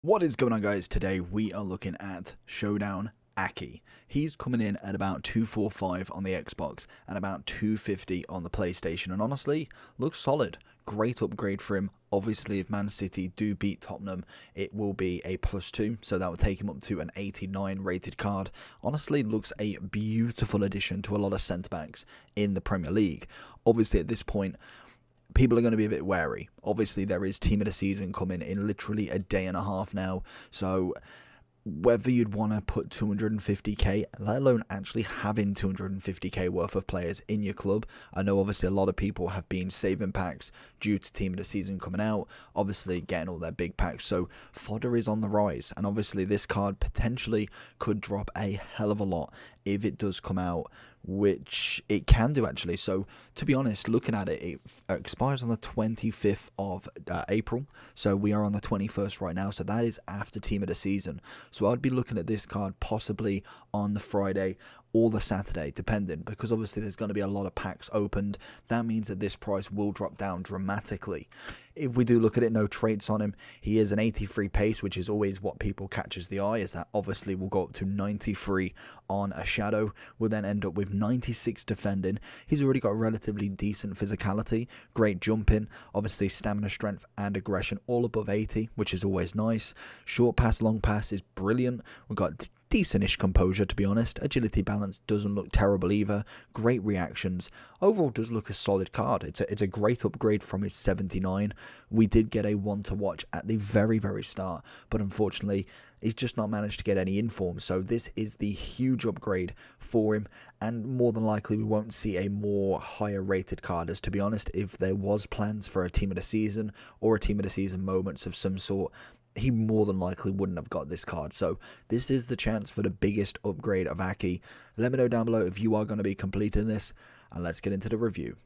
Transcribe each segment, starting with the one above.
What is going on, guys? Today we are looking at Showdown Ake. He's coming in at about 245 on the Xbox and about 250 on the PlayStation, and honestly looks solid. Great upgrade for him. Obviously, if Man City do beat Tottenham, it will be a +2, so that will take him up to an 89 rated card. Honestly, looks a beautiful addition to a lot of centre-backs in the Premier League. Obviously, at this point, people are going to be a bit wary. Obviously, there is Team of the Season coming in literally a day and a half now. So whether you'd want to put 250k, let alone actually having 250k worth of players in your club. I know obviously a lot of people have been saving packs due to Team of the Season coming out, obviously getting all their big packs, so fodder is on the rise, and obviously this card potentially could drop a hell of a lot if it does come out, which it can do actually. So to be honest, looking at it, it expires on the 25th of April, so we are on the 21st right now, so that is after Team of the Season. So I'd be looking at this card possibly on the Friday or the Saturday, depending, because obviously there's going to be a lot of packs opened. That means that this price will drop down dramatically. If we do look at it, no traits on him. He is an 83 pace, which is always what people catches the eye, is that obviously will go up to 93 on a shadow. We'll then end up with 96 defending. He's already got relatively decent physicality, great jumping, obviously stamina, strength and aggression all above 80, which is always nice. Short pass, long pass is brilliant. We've got decentish composure, to be honest. Agility balance doesn't look terrible either. Great reactions. Overall does look a solid card. It's a great upgrade from his 79. We did get a one to watch at the very start, but unfortunately he's just not managed to get any inform. So this is the huge upgrade for him, and more than likely we won't see a more higher rated card, as to be honest, if there was plans for a Team of the Season or a Team of the Season moments of some sort, he more than likely wouldn't have got this card. So this is the chance for the biggest upgrade of Ake. Let me know down below if you are going to be completing this, and let's get into the review.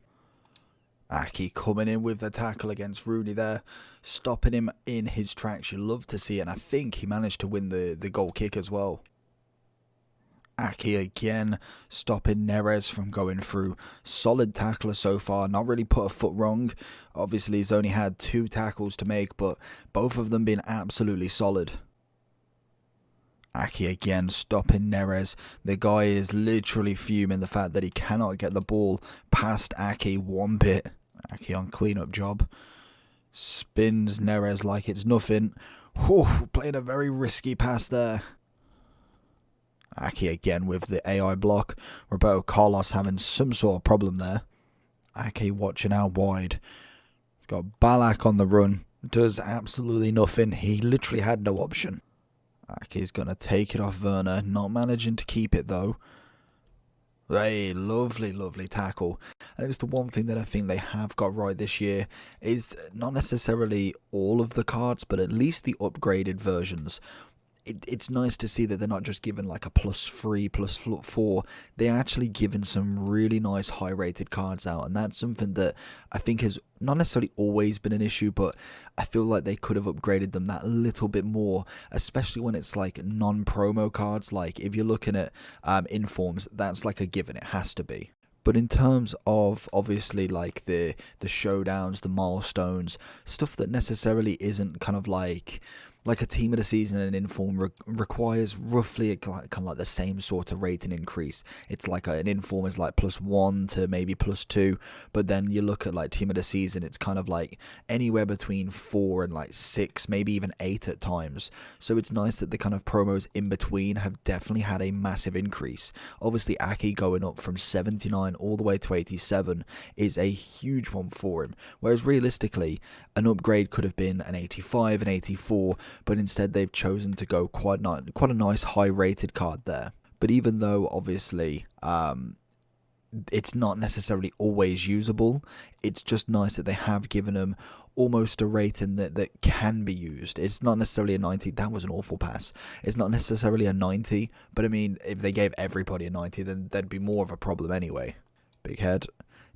Ake coming in with the tackle against Rooney there, stopping him in his tracks. You love to see it, and I think he managed to win the goal kick as well. Ake again, stopping Neres from going through. Solid tackler so far, not really put a foot wrong. Obviously he's only had 2 tackles to make, but both of them being absolutely solid. Ake again, stopping Neres. The guy is literally fuming the fact that he cannot get the ball past Ake one bit. Ake on clean-up job. Spins Neres like it's nothing. Whew, played a very risky pass there. Ake again with the AI block. Roberto Carlos having some sort of problem there. Ake watching out wide. He's got Balak on the run. Does absolutely nothing. He literally had no option. Ake's going to take it off Werner. Not managing to keep it though. Hey, lovely tackle. And it's the one thing that I think they have got right this year, is not necessarily all of the cards, but at least the upgraded versions. It's nice to see that they're not just given like a +3, +4. They're actually giving some really nice high rated cards out, and that's something that I think has not necessarily always been an issue, but I feel like they could have upgraded them that little bit more, especially when it's like non-promo cards. Like if you're looking at informs, that's like a given, it has to be. But in terms of obviously like the showdowns, the milestones, stuff that necessarily isn't kind of like a Team of the Season and an inform requires roughly kind of like the same sort of rating increase. It's like an inform is like +1 to maybe +2, but then you look at like Team of the Season, it's kind of like anywhere between 4 and like 6, maybe even 8 at times. So it's nice that the kind of promos in between have definitely had a massive increase. Obviously Ake going up from 79 all the way to 87 is a huge one for him, whereas realistically an upgrade could have been an 85, an 84, but instead they've chosen to go quite a nice high rated card there. But even though obviously it's not necessarily always usable, it's just nice that they have given them almost a rating that can be used. It's not necessarily a 90. That was an awful pass. It's not necessarily a 90, but I mean, if they gave everybody a 90, then there'd be more of a problem anyway. Big head.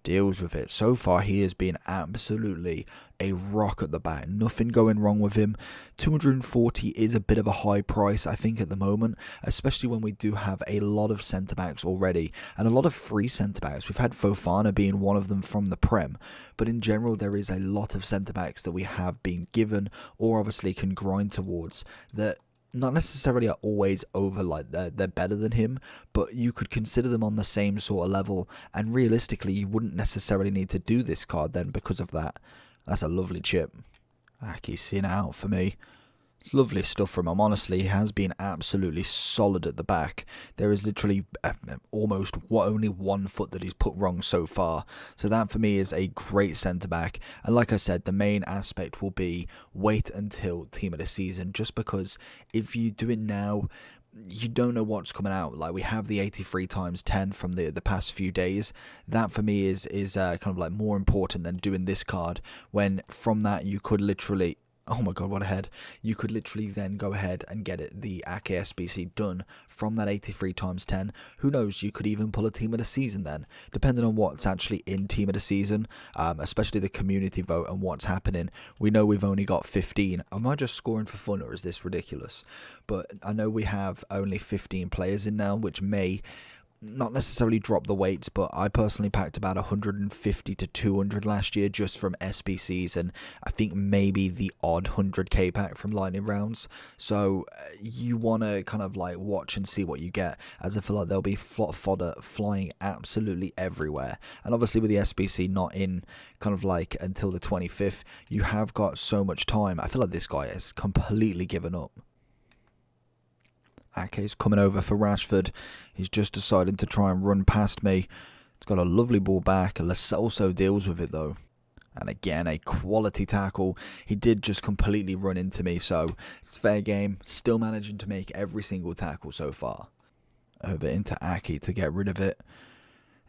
deals with it. So far, he has been absolutely a rock at the back. Nothing going wrong with him. 240 is a bit of a high price, I think, at the moment, especially when we do have a lot of centre-backs already, and a lot of free centre-backs. We've had Fofana being one of them from the Prem, but in general, there is a lot of centre-backs that we have been given, or obviously can grind towards, that not necessarily are always over, like they're better than him, but you could consider them on the same sort of level, and realistically you wouldn't necessarily need to do this card then because of that. That's a lovely chip. Ake's seeing it out for me. It's lovely stuff from him. Honestly, he has been absolutely solid at the back. There is literally almost only 1 foot that he's put wrong so far. So that for me is a great centre-back. And like I said, the main aspect will be wait until team of the season. Just because if you do it now, you don't know what's coming out. Like, we have the 83 times 10 from the past few days. That for me is kind of like more important than doing this card, when from that you could literally, oh my god, what a head. You could literally then go ahead and get the Ake SBC done from that 83 times 10. Who knows, you could even pull a team of the season then, depending on what's actually in team of the season, especially the community vote and what's happening. We know we've only got 15. Am I just scoring for fun, or is this ridiculous? But I know we have only 15 players in now, which may not necessarily drop the weights, but I personally packed about 150 to 200 last year just from SBCs, and I think maybe the odd 100k pack from lightning rounds. So you want to kind of like watch and see what you get, as I feel like there'll be fodder flying absolutely everywhere. And obviously with the SBC not in kind of like until the 25th, you have got so much time. I feel like this guy has completely given up. Ake's coming over for Rashford. He's just decided to try and run past me. It's got a lovely ball back. Lo Celso deals with it though. And again, a quality tackle. He did just completely run into me, so it's fair game. Still managing to make every single tackle so far. Over into Ake to get rid of it.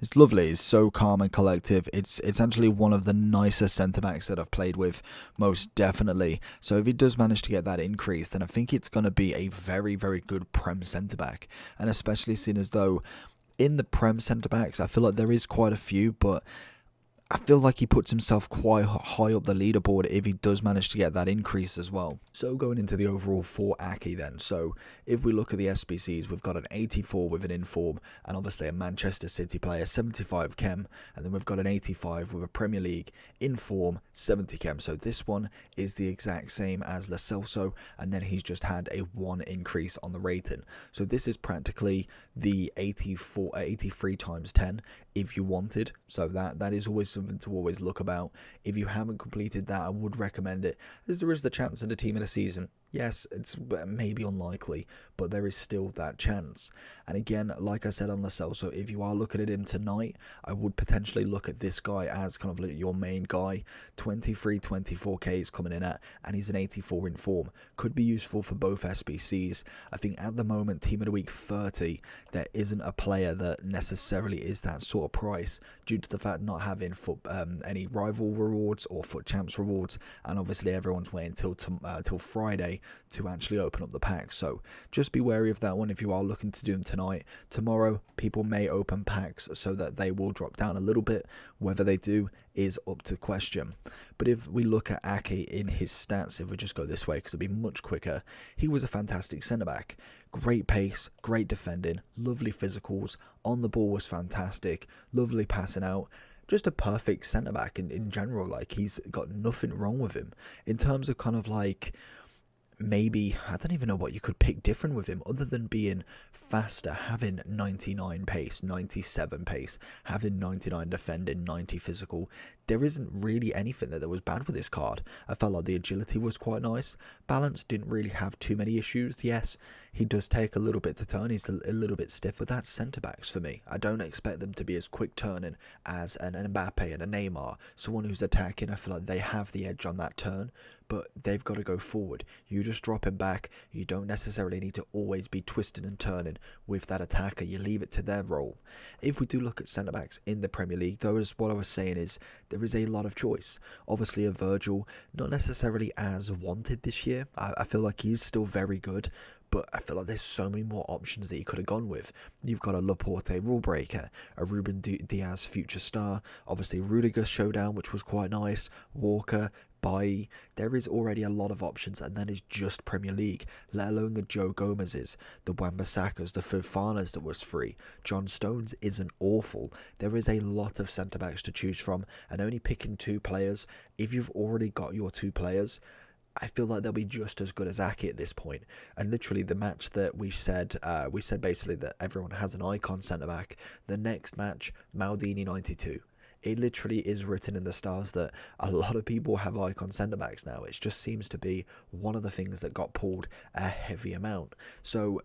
It's lovely. It's so calm and collective. It's actually one of the nicer centre-backs that I've played with, most definitely. So if he does manage to get that increase, then I think it's going to be a very, very good Prem centre-back. And especially seeing as though in the Prem centre-backs, I feel like there is quite a few, but I feel like he puts himself quite high up the leaderboard if he does manage to get that increase as well. So going into the overall for Ake then, so if we look at the SBCs, we've got an 84 with an inform, and obviously a Manchester City player, 75 chem, and then we've got an 85 with a Premier League inform, 70 chem. So this one is the exact same as Lo Celso, and then he's just had a 1 increase on the rating. So this is practically the 83 times 10 if you wanted. So that is always something to always look about. If you haven't completed that, I would recommend it, as there is the chance of the team of the season. Yes, it's maybe unlikely, but there is still that chance. And again, like I said on Lo Celso, if you are looking at him tonight, I would potentially look at this guy as kind of like your main guy. 23, 24k is coming in at, and he's an 84 in form. Could be useful for both SBCs. I think at the moment, team of the week 30, there isn't a player that necessarily is that sort of price, due to the fact not having any rival rewards or foot champs rewards, and obviously everyone's waiting till Friday to actually open up the packs. So just be wary of that one if you are looking to do them tonight. Tomorrow people may open packs so that they will drop down a little bit. Whether they do is up to question. But if we look at Ake in his stats, if we just go this way because it'll be much quicker, he was a fantastic centre back. Great pace, great defending, lovely physicals, on the ball was fantastic, lovely passing out. Just a perfect centre back in general. Like, he's got nothing wrong with him in terms of kind of like, maybe, I don't even know what you could pick different with him other than being faster, having 99 pace, 97 pace, having 99 defending, 90 physical. There isn't really anything that was bad with this card. I felt like the agility was quite nice. Balance didn't really have too many issues. Yes, he does take a little bit to turn. He's a little bit stiff, but that's centre-backs for me. I don't expect them to be as quick turning as an Mbappe and a Neymar. Someone who's attacking, I feel like they have the edge on that turn, but they've got to go forward. You just drop him back. You don't necessarily need to always be twisting and turning with that attacker. You leave it to their role. If we do look at centre-backs in the Premier League, though, as what I was saying is, there is a lot of choice. Obviously, a Virgil, not necessarily as wanted this year. I feel like he's still very good, but but I feel like there's so many more options that you could have gone with. You've got a Laporte rule breaker, a Ruben Diaz future star, obviously Rudiger showdown, which was quite nice, Walker, Bailly. There is already a lot of options, and that is just Premier League, let alone the Joe Gomez's, the Wan-Bissakas, the Fofanas that was free. John Stones isn't awful. There is a lot of centre-backs to choose from, and only picking 2 players, if you've already got your 2 players, I feel like they'll be just as good as Ake at this point. And literally the match that we said basically that everyone has an icon centre-back. The next match, Maldini 92. It literally is written in the stars that a lot of people have icon centre-backs now. It just seems to be one of the things that got pulled a heavy amount. So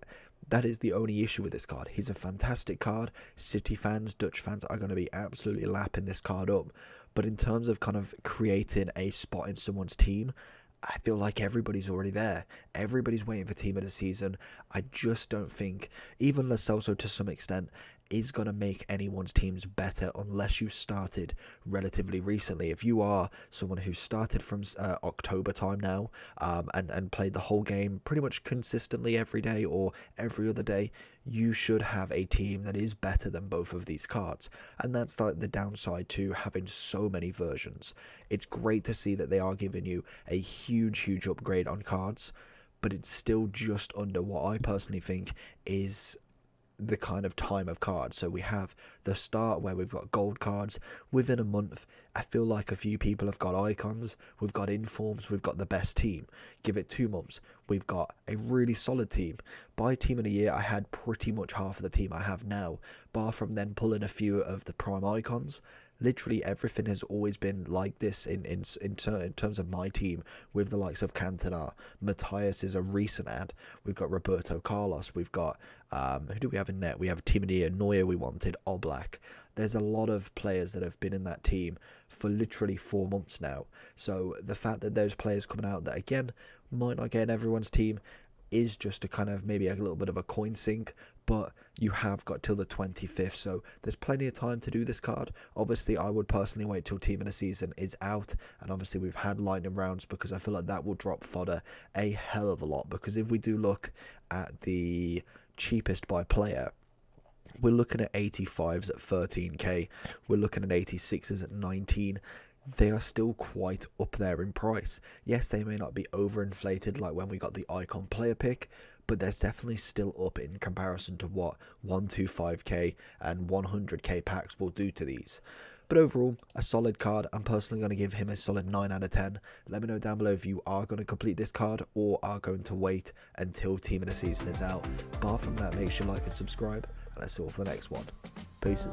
that is the only issue with this card. He's a fantastic card. City fans, Dutch fans are going to be absolutely lapping this card up. But in terms of kind of creating a spot in someone's team, I feel like everybody's already there. Everybody's waiting for team of the season. I just don't think, even Lo Celso to some extent, is going to make anyone's teams better unless you started relatively recently. If you are someone who started from October time now and played the whole game pretty much consistently every day or every other day, you should have a team that is better than both of these cards. And that's like the downside to having so many versions. It's great to see that they are giving you a huge upgrade on cards, but it's still just under what I personally think is the kind of time of cards. So we have the start where we've got gold cards. Within a month, I feel like a few people have got icons, we've got informs, we've got the best team. Give it 2 months, we've got a really solid team. By team of the year, I had pretty much half of the team I have now, bar from then pulling a few of the prime icons. Literally everything has always been like this in terms of my team, with the likes of Cantona. Matthias is a recent add. We've got Roberto Carlos. We've got, who do we have in net? We have Team of the Year, Neuer we wanted, Oblak. There's a lot of players that have been in that team for literally 4 months now. So the fact that those players coming out that, again, might not get in everyone's team is just a kind of maybe a little bit of a coin sink, but you have got till the 25th, so there's plenty of time to do this card. Obviously, I would personally wait till team of the season is out, and obviously we've had lightning rounds, because I feel like that will drop fodder a hell of a lot. Because if we do look at the cheapest by player, we're looking at 85s at 13k, we're looking at 86s at 19. They are still quite up there in price. Yes, they may not be overinflated like when we got the icon player pick, but they're definitely still up in comparison to what 125k and 100k packs will do to these. But overall, a solid card. I'm personally going to give him a solid 9 out of 10. Let me know down below if you are going to complete this card or are going to wait until team of the season is out. Apart from that, make sure you like and subscribe, and I'll see you all for the next one. Peace.